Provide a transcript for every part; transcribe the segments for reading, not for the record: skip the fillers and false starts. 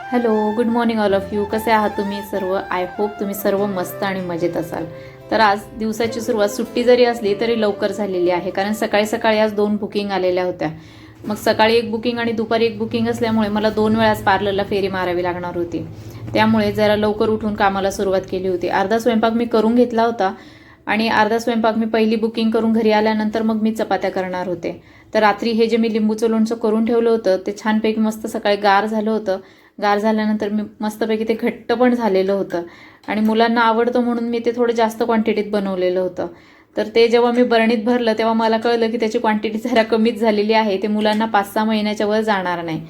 Hello, good morning all of you. कसे आहात तुम्ही सर्व? आय होप तुम्ही सर्व मस्त आणि मजेत असाल. तर आज दिवसाची सुरुवात सुट्टी जरी असली तरी लवकर झालेली आहे, कारण सकाळी सकाळी आज 2 बुकिंग आलेल्या होत्या. मग सकाळी एक बुकिंग आणि दुपारी एक बुकिंग असल्यामुळे मला 2 वेळाच पार्लरला फेरी मारावी लागणार होती. त्यामुळे जरा लवकर उठून कामाला सुरुवात केली होती. अर्धा स्वयंपाक मी करून घेतला होता आणि अर्धा स्वयंपाक मी पहिली बुकिंग करून घरी आल्यानंतर मग मी चपात्या करणार होते. तर रात्री हे जे मी लिंबूचं लोणचं करून ठेवलं होतं ते छानपैकी मस्त सकाळी गार झालं होतं. गार झाल्यानंतर मी मस्तपैकी ते घट्ट पण झालेलं होतं आणि मुलांना आवडतं म्हणून मी ते थोडं जास्त क्वांटिटीत बनवलेलं होतं. तर ते जेव्हा मी बरणीत भरलं तेव्हा मला कळलं की त्याची क्वांटिटी जरा कमीच झालेली आहे. ते मुलांना 5-6 महिन्याच्या वर जाणार नाही.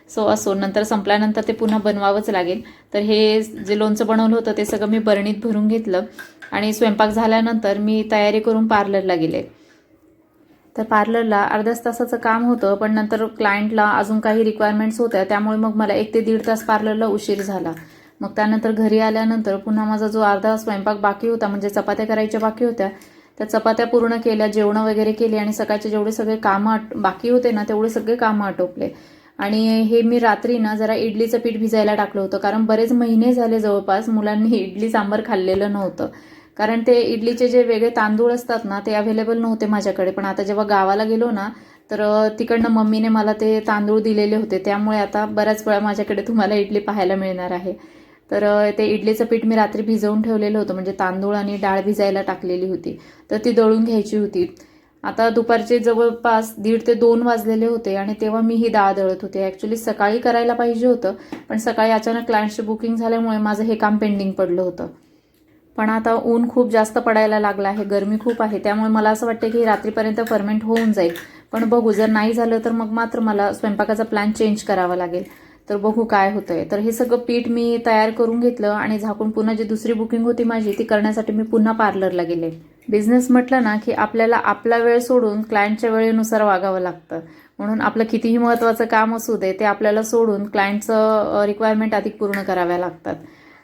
सो असो, नंतर संपल्यानंतर ते पुन्हा बनवावंच लागेल. तर हे जे लोणचं बनवलं होतं ते सगळं मी बरणीत भरून घेतलं आणि स्वयंपाक झाल्यानंतर मी तयारी करून पार्लरला गेले. तर पार्लरला अर्ध्याच तासाचं काम होतं, पण नंतर क्लायंटला अजून काही रिक्वायरमेंट्स होत्या, त्यामुळे मग मला 1 ते 1.5 तास पार्लरला उशीर झाला. मग त्यानंतर घरी आल्यानंतर पुन्हा माझा जो अर्धा स्वयंपाक बाकी होता, म्हणजे चपात्या करायच्या बाकी होत्या, त्या चपात्या पूर्ण केल्या, जेवणं वगैरे केली आणि सकाळचे जेवढे सगळे कामं बाकी होते ना तेवढे सगळे कामं आटोपले. आणि हे मी रात्री ना जरा इडलीचं पीठ भिजायला टाकलं होतं, कारण बरेच महिने झाले जवळपास मुलांनी इडली सांबार खाल्लेलं नव्हतं. कारण ते इडलीचे जे वेगळे तांदूळ असतात ना ते अवेलेबल नव्हते माझ्याकडे. पण आता जेव्हा गावाला गेलो ना तर तिकडनं मम्मीने मला ते तांदूळ दिलेले होते, त्यामुळे आता बऱ्याच वेळा माझ्याकडे तुम्हाला इडली पाहायला मिळणार आहे. तर ते इडलीचं पीठ मी रात्री भिजवून ठेवलेलं होतं, म्हणजे तांदूळ आणि डाळ भिजायला टाकलेली होती, तर ती दळून घ्यायची होती. आता दुपारचे जवळपास 1:30 ते 2 वाजलेले होते आणि तेव्हा मी ही डाळ दळत होते. ॲक्च्युली सकाळी करायला पाहिजे होतं, पण सकाळी अचानक क्लायंटची बुकिंग झाल्यामुळे माझं हे काम पेंडिंग पडलं होतं. पण आता ऊन खूप जास्त पडायला लागलं आहे, गरमी खूप आहे, त्यामुळे मला असं वाटतं की रात्रीपर्यंत फर्मेंट होऊन जाईल. पण बघू, जर नाही झालं तर मग मात्र मला स्वयंपाकाचा प्लॅन चेंज करावा लागेल. तर बघू काय होतंय. तर हे सगळं पीठ मी तयार करून घेतलं आणि झाकून पुन्हा जी दुसरी बुकिंग होती माझी ती करण्यासाठी मी पुन्हा पार्लरला गेले. बिझनेस म्हटलं ना की आपल्याला आपला वेळ सोडून क्लायंटच्या वेळेनुसार वागावं लागतं. म्हणून आपलं कितीही महत्त्वाचं काम असू दे ते आपल्याला सोडून क्लायंटचं रिक्वायरमेंट आधी पूर्ण कराव्या लागतात.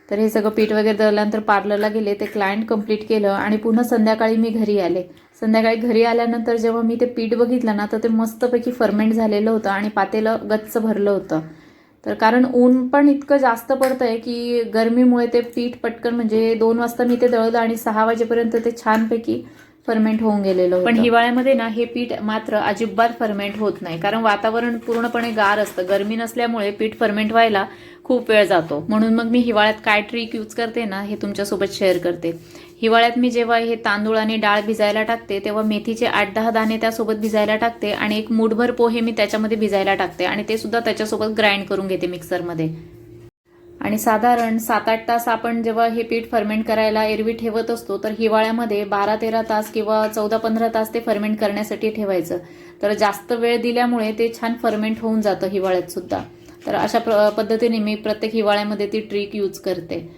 तर हे सगळं पीठ वगैरे दळल्यानंतर पार्लरला गेले, ते क्लायंट कंप्लीट केलं आणि पुन्हा संध्याकाळी मी घरी आले. संध्याकाळी घरी आल्यानंतर जेव्हा मी ते पीठ बघितलं ना तर ते मस्तपैकी फर्मेंट झालेलं होतं आणि पातेलं गच्च भरलं होतं. तर कारण ऊन पण इतकं जास्त पडतंय की गरमीमुळे ते पीठ पटकन, म्हणजे 2 वाजता मी ते दळलं आणि 6 वाजेपर्यंत ते छानपैकी फर्मेंट होऊन गेलेलं होतं. पण हिवाळ्यामध्ये ना हे पीठ मात्र अजिबात फर्मेंट होत नाही, कारण वातावरण पूर्णपणे गार असतं. गरमी नसल्यामुळे पीठ फर्मेंट व्हायला खूप वेळ जातो. म्हणून मग मी हिवाळ्यात काय ट्रिक यूज करते ना हे तुमच्यासोबत शेअर करते. हिवाळ्यात मी जेव्हा हे तांदूळ आणि डाळ भिजायला टाकते तेव्हा मेथीचे 8-10 दाणे त्यासोबत भिजायला टाकते आणि एक मूठभर पोहे मी त्याच्यामध्ये भिजायला टाकते आणि ते सुद्धा त्याच्यासोबत ग्राइंड करून घेते मिक्सरमध्ये. आणि साधारण 7-8 तास आपण जेव्हा हे पीठ फर्मेंट करायला एरवी ठेवत असतो, तर हिवाळ्यामध्ये 12-13 तास किंवा 14-15 तास ते फर्मेंट करण्यासाठी ठेवायचं. तर जास्त वेळ दिल्यामुळे ते छान फर्मेंट होऊन जातं हिवाळ्यात सुद्धा. तर अशा पद्धतीने मी प्रत्येक हिवाळ्यामध्ये ती ट्रिक यूज करते.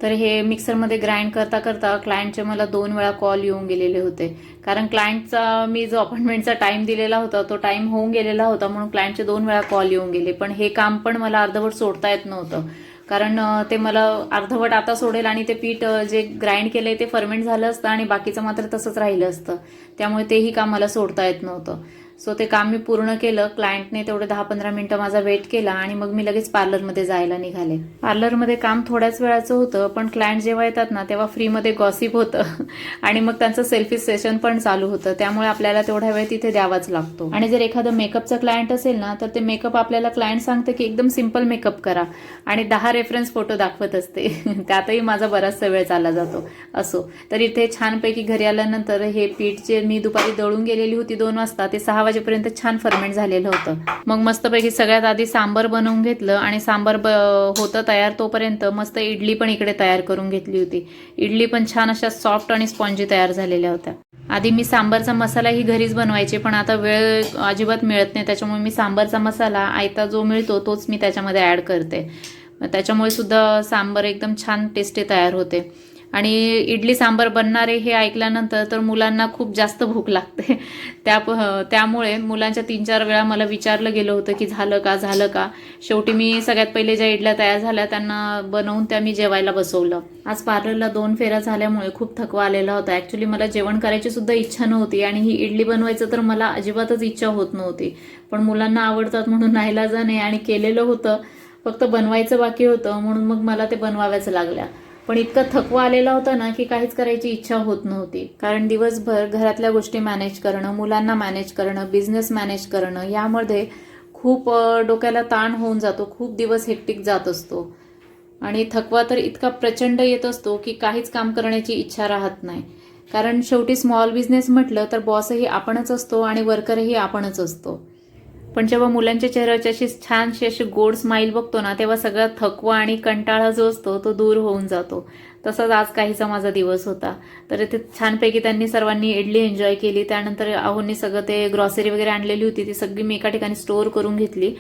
तर हे मिक्सरमध्ये ग्राइंड करता करता क्लायंटचे मला 2 वेळा कॉल येऊन गेलेले होते, कारण क्लायंटचा मी जो अपॉइंटमेंटचा टाइम दिलेला होता तो टाइम होऊन गेलेला होता, म्हणून क्लायंटचे 2 वेळा कॉल येऊन गेले. पण हे काम पण मला अर्धवट सोडता येत नव्हतं, कारण ते मला अर्धवट आता सोडेल आणि ते पीठ जे ग्राइंड केलंय ते फर्मेंट झालं असतं आणि बाकीचं मात्र तसंच राहिलं असतं, त्यामुळे तेही काम मला सोडता येत नव्हतं. सो ते काम मी पूर्ण केलं. क्लायंटने तेवढे 10-15 मिनिटं माझा वेट केला आणि मग मी लगेच पार्लरमध्ये जायला निघाले. पार्लरमध्ये काम थोड्याच वेळाचं होतं, पण क्लायंट जेव्हा येतात ना तेव्हा फ्रीमध्ये गॉसिप होतं आणि मग त्यांचं सेल्फी सेशन पण चालू होतं, त्यामुळे आपल्याला तेवढा वेळ तिथे द्यावाच लागतो. आणि जर एखादं मेकअपचा क्लायंट असेल ना तर ते मेकअप आपल्याला क्लायंट सांगते की एकदम सिंपल मेकअप करा आणि 10 रेफरन्स फोटो दाखवत असते त्यातही माझा बराचसा वेळ चालला जातो. असो, तर इथे छानपैकी घरी आल्यानंतर हे पीठ जे मी दुपारी दळून गेलेली होती 2 वाजता, ते 6 वाजेपर्यंत छान फर्मेंट झालेलं होतं. मग मस्तपैकी सगळ्यात आधी सांबर बनवून घेतलं आणि सांबर होतं तयार तोपर्यंत मस्त इडली पण इकडे तयार करून घेतली होती. इडली पण छान अशा सॉफ्ट आणि स्पॉन्जी तयार झालेल्या होत्या. आधी मी सांबारचा मसालाही घरीच बनवायचे, पण आता वेळ अजिबात मिळत नाही, त्याच्यामुळे मी सांबारचा मसाला आयता जो मिळतो तोच मी त्याच्यामध्ये ॲड करते. त्याच्यामुळे सुद्धा सांबार एकदम छान टेस्टी तयार होते. आणि इडली सांबार बनणारे हे ऐकल्यानंतर तर मुलांना खूप जास्त भूक लागते. त्यामुळे मुलांच्या 3-4 वेळा मला विचारलं गेलं होतं की झालं का झालं का. शेवटी मी सगळ्यात पहिले ज्या इडल्या तयार झाल्या त्यांना बनवून त्या मी जेवायला बसवलं. आज पार्लरला 2 फेऱ्या झाल्यामुळे खूप थकवा आलेला होता. ॲक्च्युली मला जेवण करायची सुद्धा इच्छा नव्हती आणि ही इडली बनवायचं तर मला अजिबातच इच्छा होत नव्हती, पण मुलांना आवडतात म्हणून नाईलाजाने आणि केलेलं होतं. फक्त बनवायचं बाकी होतं म्हणून मग मला ते बनवाव्याच लागल्या. पण इतका थकवा आलेला होता ना की काहीच करायची इच्छा होत नव्हती. कारण दिवसभर घरातल्या गोष्टी मॅनेज करणं, मुलांना मॅनेज करणं, बिझनेस मॅनेज करणं, यामध्ये खूप डोक्याला ताण होऊन जातो. खूप दिवस हेक्टिक जात असतो आणि थकवा तर इतका प्रचंड येत असतो की काहीच काम करण्याची इच्छा राहत नाही. कारण शेवटी स्मॉल बिझनेस म्हटलं तर बॉसही आपणच असतो आणि वर्करही आपणच असतो. पण जेव्हा मुलांच्या चेहऱ्याची अशी छानशी अशी गोड स्माईल बघतो ना, तेव्हा सगळा थकवा आणि कंटाळा जो असतो तो दूर होऊन जातो. तसाच आज काहीचा माझा दिवस होता. तर इथे छानपैकी त्यांनी सर्वांनी इडली एन्जॉय केली. त्यानंतर आहोंनी सगळं ते ग्रॉसरी वगैरे आणलेली होती ती सगळी मी एका ठिकाणी स्टोअर करून घेतली.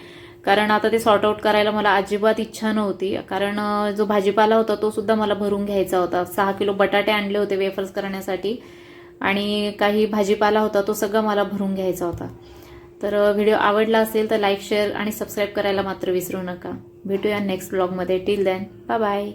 कारण आता ते सॉर्ट आउट करायला मला अजिबात इच्छा नव्हती. कारण जो भाजीपाला होता तो सुद्धा मला भरून घ्यायचा होता. 6 किलो बटाटे आणले होते वेफर्स करण्यासाठी आणि काही भाजीपाला होता तो सगळं मला भरून घ्यायचा होता. तर व्हिडिओ आवडला असेल तर लाईक, शेअर आणि सबस्क्राईब करायला मात्र विसरू नका. भेटूया नेक्स्ट ब्लॉगमध्ये. Till then bye bye.